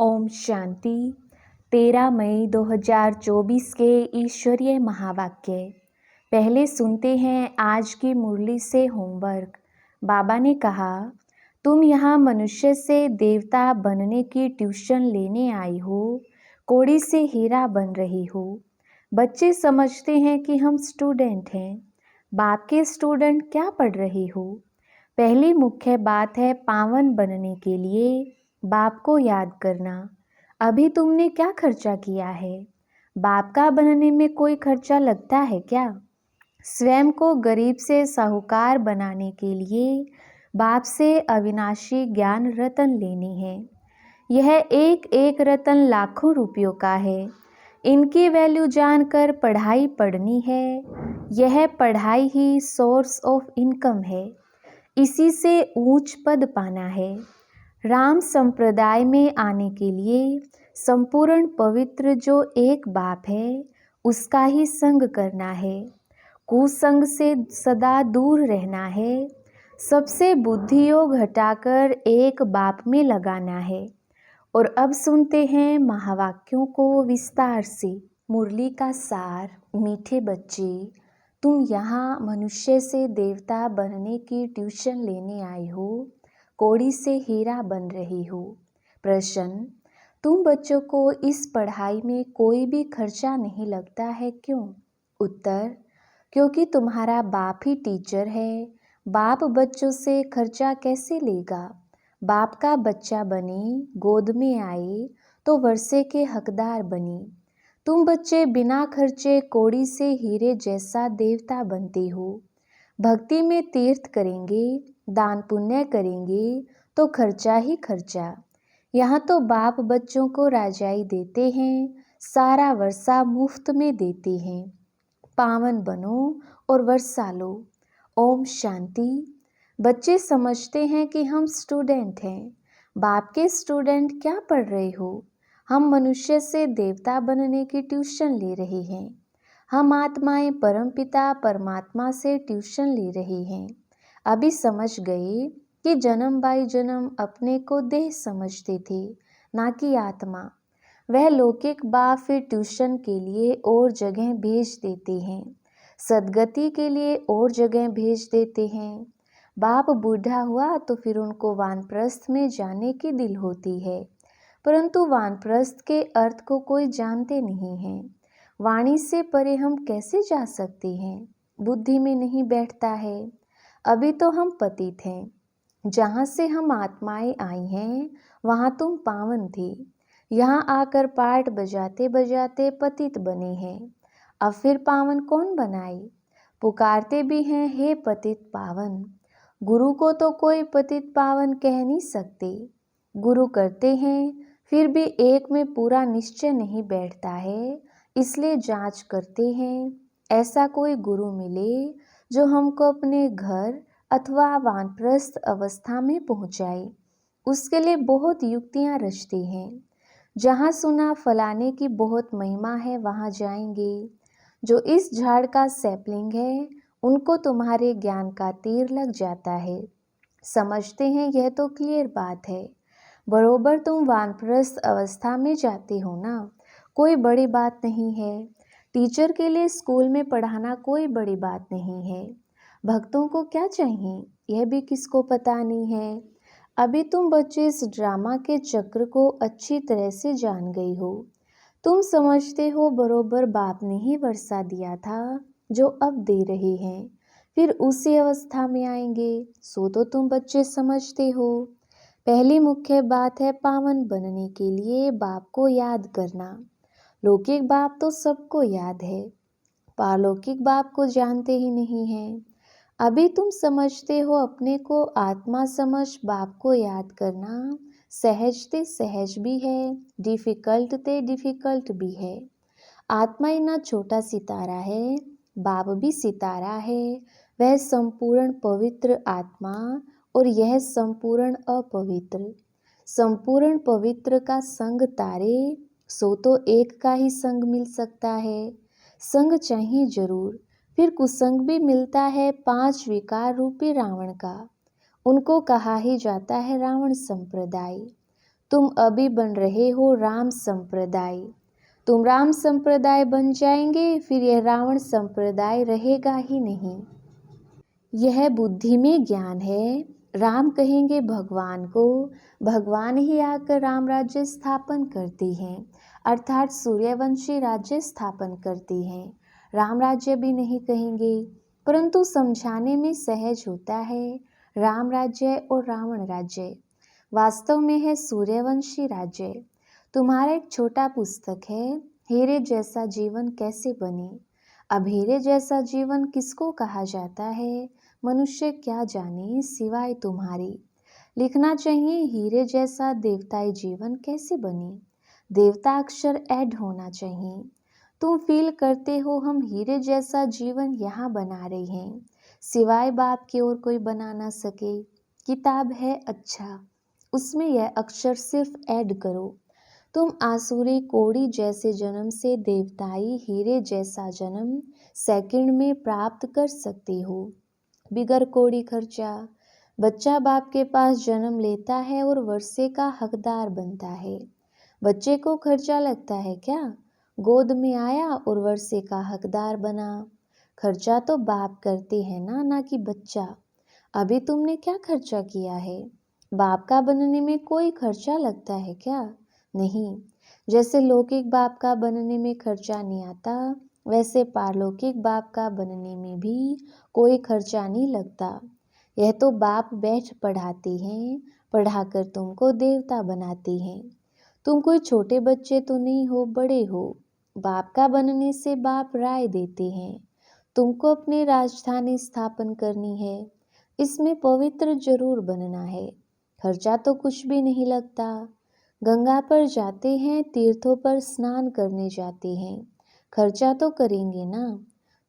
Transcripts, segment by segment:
ओम शांति। 13 मई 2024 के ईश्वरीय महावाक्य। पहले सुनते हैं आज की मुरली से होमवर्क। बाबा ने कहा, तुम यहाँ मनुष्य से देवता बनने की ट्यूशन लेने आई हो, कौड़ी से हीरा बन रही हो। बच्चे समझते हैं कि हम स्टूडेंट हैं। बाप के स्टूडेंट क्या पढ़ रही हो? पहली मुख्य बात है पावन बनने के लिए बाप को याद करना। अभी तुमने क्या खर्चा किया है? बाप का बनने में कोई खर्चा लगता है क्या? स्वयं को गरीब से साहूकार बनाने के लिए बाप से अविनाशी ज्ञान रतन लेनी है। यह एक एक रतन लाखों रुपयों का है। इनकी वैल्यू जानकर पढ़ाई पढ़नी है। यह पढ़ाई ही सोर्स ऑफ इनकम है। इसी से ऊंच पद पाना है। राम संप्रदाय में आने के लिए संपूर्ण पवित्र जो एक बाप है उसका ही संग करना है। कुसंग से सदा दूर रहना है। सबसे बुद्धि योग हटाकर एक बाप में लगाना है। और अब सुनते हैं महावाक्यों को विस्तार से। मुरली का सार। मीठे बच्चे, तुम यहाँ मनुष्य से देवता बनने की ट्यूशन लेने आए हो, कौड़ी से हीरा बन रही हो। प्रश्न, तुम बच्चों को इस पढ़ाई में कोई भी खर्चा नहीं लगता है, क्यों? उत्तर, क्योंकि तुम्हारा बाप ही टीचर है। बाप बच्चों से खर्चा कैसे लेगा? बाप का बच्चा बने, गोद में आए तो वर्षे के हकदार बने। तुम बच्चे बिना खर्चे कौड़ी से हीरे जैसा देवता बनते हो। भक्ति में तीर्थ करेंगे, दान पुण्य करेंगे तो खर्चा ही खर्चा। यहाँ तो बाप बच्चों को राजाई देते हैं, सारा वर्षा मुफ्त में देते हैं। पावन बनो और वर्षा लो। ओम शांति। बच्चे समझते हैं कि हम स्टूडेंट हैं। बाप के स्टूडेंट क्या पढ़ रहे हो? हम मनुष्य से देवता बनने की ट्यूशन ले रहे हैं। हम आत्माएं परमपिता परमात्मा से ट्यूशन ले रहे हैं। अभी समझ गए कि जन्म बाई जन्म अपने को देह समझते थे, ना कि आत्मा। वह लौकिक बाप फिर ट्यूशन के लिए और जगह भेज देते हैं, सदगति के लिए और जगह भेज देते हैं। बाप बूढ़ा हुआ तो फिर उनको वानप्रस्थ में जाने की दिल होती है, परंतु वानप्रस्थ के अर्थ को कोई जानते नहीं है। वाणी से परे हम कैसे जा सकते हैं? बुद्धि में नहीं बैठता है। अभी तो हम पतित हैं। जहाँ से हम आत्माएं आई हैं वहाँ तुम पावन थे। यहाँ आकर पाठ बजाते बजाते पतित बने हैं। अब फिर पावन कौन बनाए? पुकारते भी हैं, हे पतित पावन। गुरु को तो कोई पतित पावन कह नहीं सकते। गुरु करते हैं, फिर भी एक में पूरा निश्चय नहीं बैठता है, इसलिए जांच करते हैं। ऐसा कोई गुरु मिले जो हमको अपने घर अथवा वानप्रस्थ अवस्था में पहुंचाए। उसके लिए बहुत युक्तियां रचते हैं। जहाँ सुना फलाने की बहुत महिमा है वहाँ जाएंगे। जो इस झाड़ का सैपलिंग है उनको तुम्हारे ज्ञान का तीर लग जाता है। समझते हैं यह तो क्लियर बात है। बरोबर तुम वानप्रस्थ अवस्था में जाते हो ना, कोई बड़ी बात नहीं है। टीचर के लिए स्कूल में पढ़ाना कोई बड़ी बात नहीं है। भक्तों को क्या चाहिए यह भी किसको पता नहीं है। अभी तुम बच्चे इस ड्रामा के चक्र को अच्छी तरह से जान गई हो। तुम समझते हो बरोबर बाप ने ही वर्षा दिया था जो अब दे रहे हैं, फिर उसी अवस्था में आएंगे। सो तो तुम बच्चे समझते हो। पहली मुख्य बात है पावन बनने के लिए बाप को याद करना। लौकिक बाप तो सबको याद है, पारलौकिक बाप को जानते ही नहीं हैं। अभी तुम समझते हो अपने को आत्मा समझ बाप को याद करना सहज ते सहज भी है, डिफिकल्ट ते डिफिकल्ट भी है। आत्मा इतना छोटा सितारा है, बाप भी सितारा है। वह संपूर्ण पवित्र आत्मा और यह संपूर्ण अपवित्र। संपूर्ण पवित्र का संग तारे, सो तो एक का ही संग मिल सकता है। संग चाहिए जरूर, फिर कुसंग भी मिलता है 5 विकार रूपी रावण का। उनको कहा ही जाता है रावण संप्रदाय। तुम अभी बन रहे हो राम संप्रदाय। तुम राम संप्रदाय बन जाएंगे, फिर यह रावण संप्रदाय रहेगा ही नहीं। यह बुद्धि में ज्ञान है। राम कहेंगे भगवान को, भगवान ही आकर राम राज्य स्थापन करती हैं, अर्थात सूर्यवंशी राज्य स्थापन करती हैं। राम राज्य भी नहीं कहेंगे, परंतु समझाने में सहज होता है। राम राज्य और रावण राज्य वास्तव में है सूर्यवंशी राज्य। तुम्हारा एक छोटा पुस्तक है, हीरे जैसा जीवन कैसे बने। अब हीरे जैसा जीवन किसको कहा जाता है, मनुष्य क्या जाने सिवाय तुम्हारी। लिखना चाहिए हीरे जैसा देवताई जीवन कैसे बने। देवता अक्षर ऐड होना चाहिए। तुम फील करते हो हम हीरे जैसा जीवन यहाँ बना रहे हैं, सिवाय बाप की और कोई बना ना सके। किताब है अच्छा, उसमें यह अक्षर सिर्फ ऐड करो। तुम आसुरी कोड़ी जैसे जन्म से देवताई हीरे जैसा जन्म सेकंड में प्राप्त कर सकते हो, बिगर कोड़ी खर्चा। बच्चा बाप के पास जन्म लेता है और वर्षे का हकदार बनता है। बच्चे को खर्चा लगता है क्या? गोद में आया और वर्षे का हकदार बना। खर्चा तो बाप करते हैं ना कि बच्चा। अभी तुमने क्या खर्चा किया है? बाप का बनने में कोई खर्चा लगता है क्या? नहीं। जैसे लौकिक बाप का बनने में खर्चा नहीं आता, वैसे पारलौकिक बाप का बनने में भी कोई खर्चा नहीं लगता। यह तो बाप बैठ पढ़ाते हैं, पढ़ाकर तुमको देवता बनाते हैं। तुम कोई छोटे बच्चे तो नहीं हो, बड़े हो। बाप का बनने से बाप राय देते हैं। तुमको अपनी राजधानी स्थापन करनी है, इसमें पवित्र जरूर बनना है। खर्चा तो कुछ भी नहीं लगता। गंगा पर जाते हैं, तीर्थों पर स्नान करने जाते हैं, खर्चा तो करेंगे ना।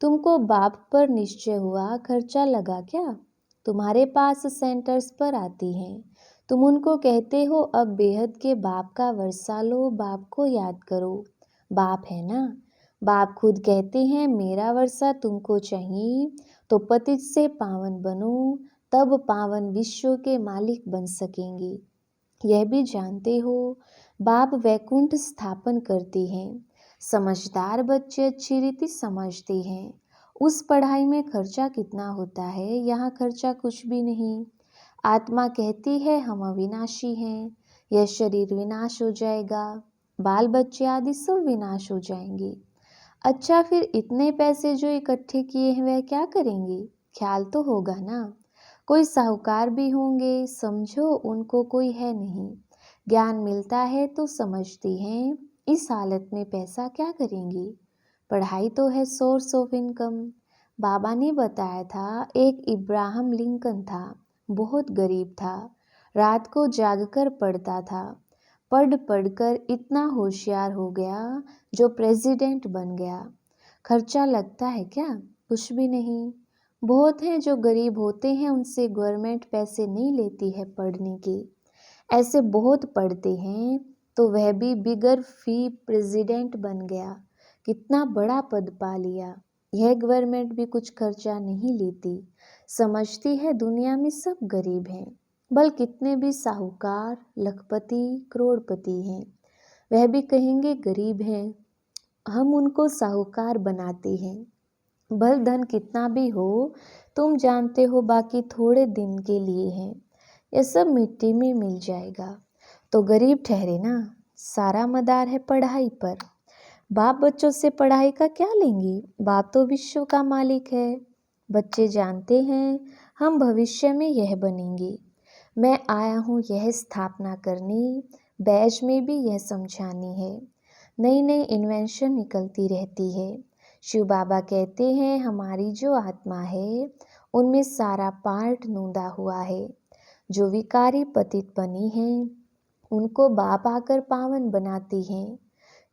तुमको बाप पर निश्चय हुआ, खर्चा लगा क्या? तुम्हारे पास सेंटर्स पर आती हैं, तुम उनको कहते हो अब बेहद के बाप का वर्षा लो, बाप को याद करो। बाप है ना। बाप खुद कहते हैं मेरा वर्षा तुमको चाहिए तो पतित से पावन बनो, तब पावन विश्व के मालिक बन सकेंगे। यह भी जानते हो बाप वैकुंठ स्थापन करते हैं। समझदार बच्चे अच्छी रीति समझते हैं। उस पढ़ाई में खर्चा कितना होता है, यहाँ खर्चा कुछ भी नहीं। आत्मा कहती है हम अविनाशी हैं, यह शरीर विनाश हो जाएगा, बाल बच्चे आदि सब विनाश हो जाएंगे। अच्छा, फिर इतने पैसे जो इकट्ठे किए हैं वह क्या करेंगे? ख्याल तो होगा ना। कोई साहूकार भी होंगे, समझो उनको कोई है नहीं। ज्ञान मिलता है तो समझती हैं इस हालत में पैसा क्या करेंगी। पढ़ाई तो है सोर्स ऑफ इनकम। बाबा ने बताया था एक इब्राहिम लिंकन था, बहुत गरीब था, रात को जागकर पढ़ता था। पढ़ कर इतना होशियार हो गया जो प्रेसिडेंट बन गया। खर्चा लगता है क्या? कुछ भी नहीं। बहुत हैं जो गरीब होते हैं, उनसे गवर्नमेंट पैसे नहीं लेती है पढ़ने के। ऐसे बहुत पढ़ते हैं तो वह भी बिगर फी प्रेसिडेंट बन गया, कितना बड़ा पद पा लिया। यह गवर्नमेंट भी कुछ खर्चा नहीं लेती, समझती है दुनिया में सब गरीब हैं। बल कितने भी साहूकार लखपति करोड़पति हैं, वह भी कहेंगे गरीब हैं, हम उनको साहूकार बनाते हैं। बल धन कितना भी हो, तुम जानते हो बाकी थोड़े दिन के लिए है, यह सब मिट्टी में मिल जाएगा। तो गरीब ठहरे ना। सारा मदार है पढ़ाई पर। बाप बच्चों से पढ़ाई का क्या लेंगे? बाप तो विश्व का मालिक है। बच्चे जानते हैं हम भविष्य में यह बनेंगे। मैं आया हूँ यह स्थापना करने, बैच में भी यह समझानी है। नई नई इन्वेंशन निकलती रहती है। शिव बाबा कहते हैं हमारी जो आत्मा है उनमें सारा पार्ट नूंदा हुआ है। जो विकारी पतित बनी हैं उनको बाप आकर पावन बनाती हैं।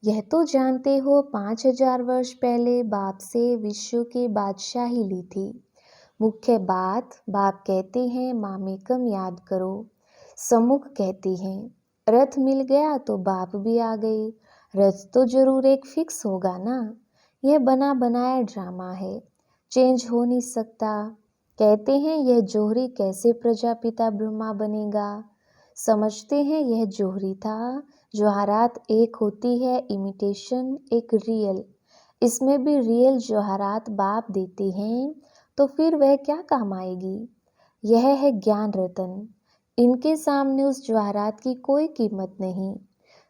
यह तो जानते हो 5000 वर्ष पहले बाप से विश्व की बादशाही ली थी। मुख्य बात बाप कहते हैं मामेकम याद करो। सम्मुख कहती हैं रथ मिल गया तो बाप भी आ गए। रथ तो जरूर एक फिक्स होगा ना। यह बना बनाया ड्रामा है, चेंज हो नहीं सकता। कहते हैं यह जोहरी कैसे प्रजापिता ब्रह्मा बनेगा। समझते हैं यह जोहरी था। जवाहरात एक होती है इमिटेशन, एक रियल। इसमें भी रियल जवाहरात बाप देते हैं तो फिर वह क्या काम आएगी। यह है ज्ञान रतन। इनके सामने उस जवाहरात की कोई कीमत नहीं।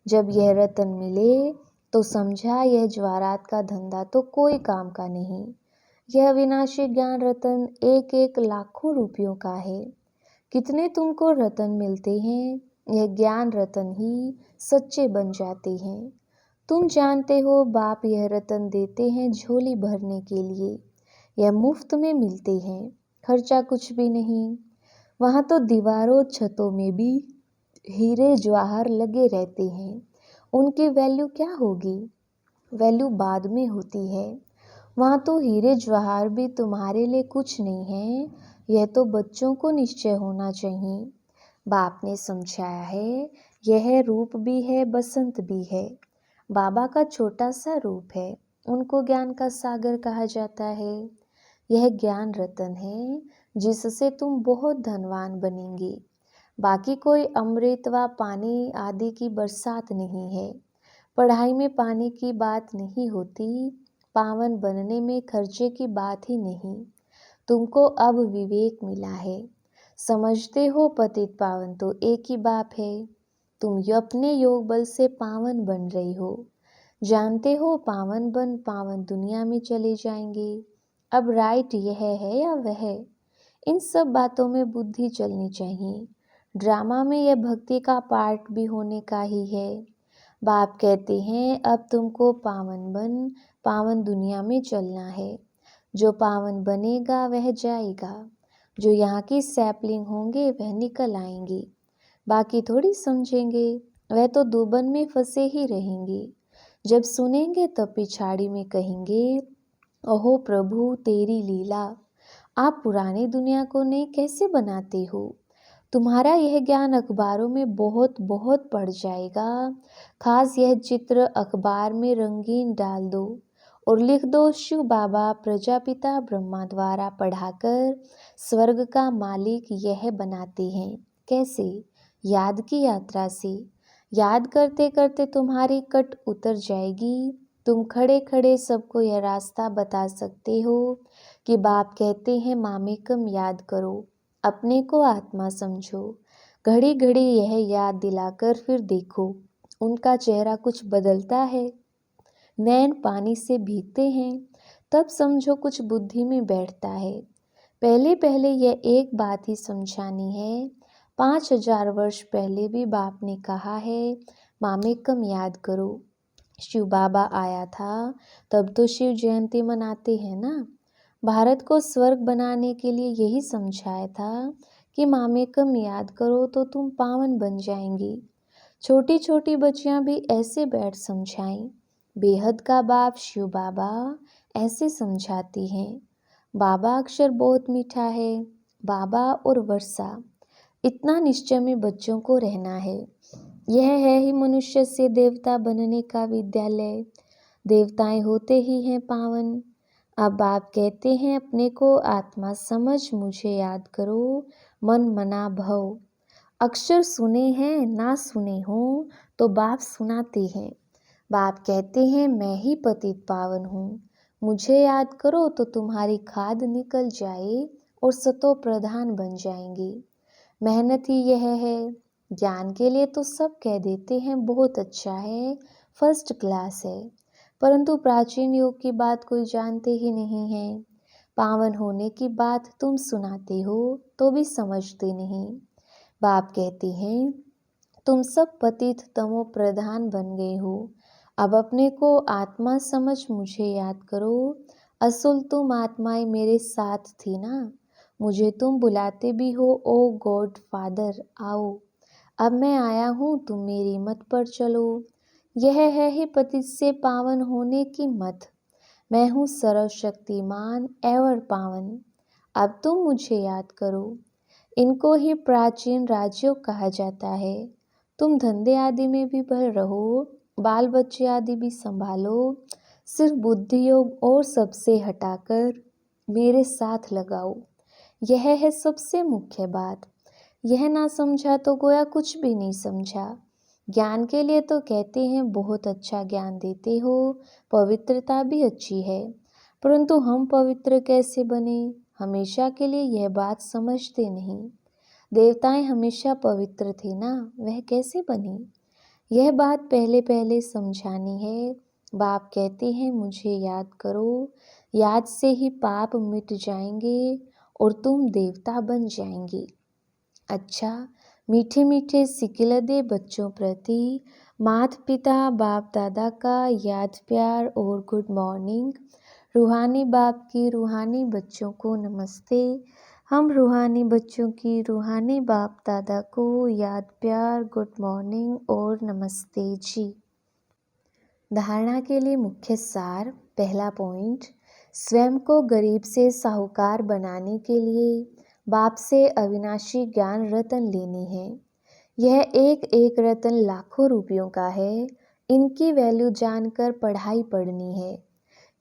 जब यह रतन मिले तो समझा यह जवाहरात का धंधा तो कोई काम का नहीं। यह अविनाशी ज्ञान रतन एक एक लाखों रुपयों का है। कितने तुमको रतन मिलते हैं, यह ज्ञान रतन ही सच्चे बन जाते हैं। तुम जानते हो बाप यह रतन देते हैं झोली भरने के लिए। यह मुफ्त में मिलते हैं, खर्चा कुछ भी नहीं। वहाँ तो दीवारों छतों में भी हीरे जवाहर लगे रहते हैं। उनकी वैल्यू क्या होगी, वैल्यू बाद में होती है। वहाँ तो हीरे जवाहर भी तुम्हारे लिए कुछ नहीं है। यह तो बच्चों को निश्चय होना चाहिए। बाप ने समझाया है यह रूप भी है, बसंत भी है। बाबा का छोटा सा रूप है, उनको ज्ञान का सागर कहा जाता है। यह ज्ञान रतन है जिससे तुम बहुत धनवान बनेंगे। बाकी कोई अमृत व पानी आदि की बरसात नहीं है। पढ़ाई में पानी की बात नहीं होती, पावन बनने में खर्चे की बात ही नहीं। तुमको अब विवेक मिला है। समझते हो पतित पावन तो एक ही बाप है। तुम अपने योग बल से पावन बन रही हो। जानते हो पावन बन पावन दुनिया में चले जाएंगे। अब राइट यह है या वह, इन सब बातों में बुद्धि चलनी चाहिए। ड्रामा में यह भक्ति का पार्ट भी होने का ही है। बाप कहते हैं अब तुमको पावन बन पावन दुनिया में चलना है। जो पावन बनेगा वह जाएगा, जो यहाँ की सैपलिंग होंगे वह निकल आएंगे। बाकी थोड़ी समझेंगे, वह तो दुबन में फंसे ही रहेंगे। जब सुनेंगे तब पिछाड़ी में कहेंगे ओहो प्रभु तेरी लीला, आप पुरानी दुनिया को नई कैसे बनाते हो। तुम्हारा यह ज्ञान अखबारों में बहुत बहुत पढ़ जाएगा। खास यह चित्र अखबार में रंगीन डाल दो और लिख दो शिव बाबा प्रजापिता ब्रह्मा द्वारा पढ़ाकर स्वर्ग का मालिक यह बनाते हैं। कैसे? याद की यात्रा से। याद करते करते तुम्हारी कट उतर जाएगी। तुम खड़े खड़े सबको यह रास्ता बता सकते हो कि बाप कहते हैं मामेकम याद करो, अपने को आत्मा समझो। घड़ी घड़ी यह याद दिलाकर फिर देखो उनका चेहरा कुछ बदलता है, नैन पानी से भीगते हैं, तब समझो कुछ बुद्धि में बैठता है। पहले पहले यह एक बात ही समझानी है। 5000 वर्ष पहले भी बाप ने कहा है मामेकम याद करो। शिव बाबा आया था तब तो शिव जयंती मनाते हैं ना। भारत को स्वर्ग बनाने के लिए यही समझाया था कि मामेकम याद करो तो तुम पावन बन जाएंगी। छोटी छोटी बच्चियां भी ऐसे बैठ समझाएं। बेहद का बाप शिव बाबा ऐसे समझाती हैं। बाबा अक्षर बहुत मीठा है। बाबा और वर्षा, इतना निश्चय में बच्चों को रहना है। यह है ही मनुष्य से देवता बनने का विद्यालय। देवताएं होते ही हैं पावन। अब बाप कहते हैं अपने को आत्मा समझ मुझे याद करो, मन मना भव। अक्षर सुने हैं ना सुने हो तो बाप सुनाते हैं। बाप कहते हैं मैं ही पतित पावन हूँ, मुझे याद करो तो तुम्हारी खाद निकल जाए और सतो प्रधान बन जाएंगे। मेहनत ही यह है। ज्ञान के लिए तो सब कह देते हैं बहुत अच्छा है, फर्स्ट क्लास है, परंतु प्राचीन योग की बात कोई जानते ही नहीं है। पावन होने की बात तुम सुनाते हो तो भी समझते नहीं। बाप कहते हैं तुम सब पतित तमो प्रधान बन गए हो। अब अपने को आत्मा समझ मुझे याद करो। असल तुम आत्माएं मेरे साथ थी ना। मुझे तुम बुलाते भी हो ओ गॉड फादर आओ। अब मैं आया हूँ, तुम मेरी मत पर चलो। यह है ही पतित से पावन होने की मत। मैं हूँ सर्वशक्तिमान एवं पावन। अब तुम मुझे याद करो। इनको ही प्राचीन राज्यों कहा जाता है। तुम धंधे आदि में भी भर रहो, बाल बच्चे आदि भी संभालो, सिर्फ बुद्धि योग और सबसे हटाकर मेरे साथ लगाओ। यह है सबसे मुख्य बात। यह ना समझा तो गोया कुछ भी नहीं समझा। ज्ञान के लिए तो कहते हैं बहुत अच्छा ज्ञान देते हो, पवित्रता भी अच्छी है, परंतु हम पवित्र कैसे बने, हमेशा के लिए यह बात समझते नहीं। देवताएं हमेशा पवित्र थे ना, वह कैसे बने, यह बात पहले पहले समझानी है। बाप कहते हैं मुझे याद करो, याद से ही पाप मिट जाएंगे और तुम देवता बन जाएंगे। अच्छा, मीठे मीठे सिकिलदे बच्चों प्रति माता पिता बाप दादा का याद प्यार और गुड मॉर्निंग। रूहानी बाप की रूहानी बच्चों को नमस्ते। हम रूहानी बच्चों की रूहानी बाप दादा को याद प्यार गुड मॉर्निंग और नमस्ते जी। धारणा के लिए मुख्य सार। पहला पॉइंट, स्वयं को गरीब से साहूकार बनाने के लिए बाप से अविनाशी ज्ञान रतन लेनी है। यह एक एक रतन लाखों रुपयों का है। इनकी वैल्यू जानकर पढ़ाई पढ़नी है।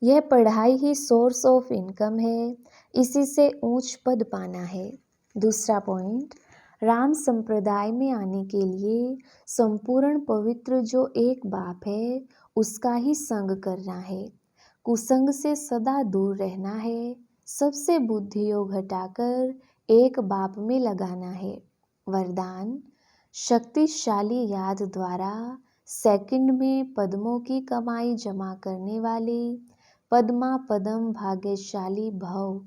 यह पढ़ाई ही सोर्स ऑफ इनकम है, इसी से ऊंच पद पाना है। दूसरा पॉइंट, राम संप्रदाय में आने के लिए संपूर्ण पवित्र जो एक बाप है उसका ही संग करना है। कुसंग से सदा दूर रहना है। सबसे बुद्धि योग हटाकर एक बाप में लगाना है। वरदान, शक्तिशाली याद द्वारा सेकंड में पद्मों की कमाई जमा करने वाले पद्मा पदम भाग्यशाली भव।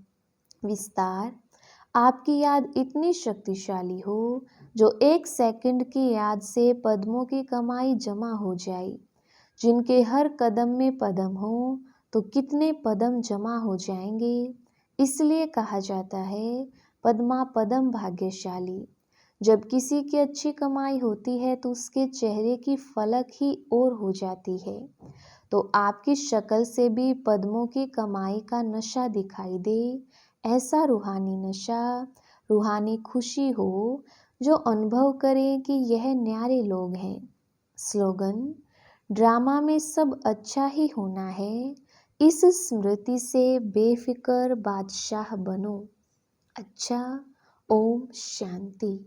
विस्तार, आपकी याद इतनी शक्तिशाली हो जो एक सेकंड की याद से पद्मों की कमाई जमा हो जाए। जिनके हर कदम में पदम हो तो कितने पदम जमा हो जाएंगे। इसलिए कहा जाता है पद्मा पदम भाग्यशाली। जब किसी की अच्छी कमाई होती है तो उसके चेहरे की फलक ही और हो जाती है। तो आपकी शक्ल से भी पद्मों की कमाई का नशा दिखाई दे। ऐसा रूहानी नशा, रूहानी खुशी हो जो अनुभव करें कि यह न्यारे लोग हैं। स्लोगन, ड्रामा में सब अच्छा ही होना है। इस स्मृति से बेफिक्र बादशाह बनो। अच्छा, ओम शांति।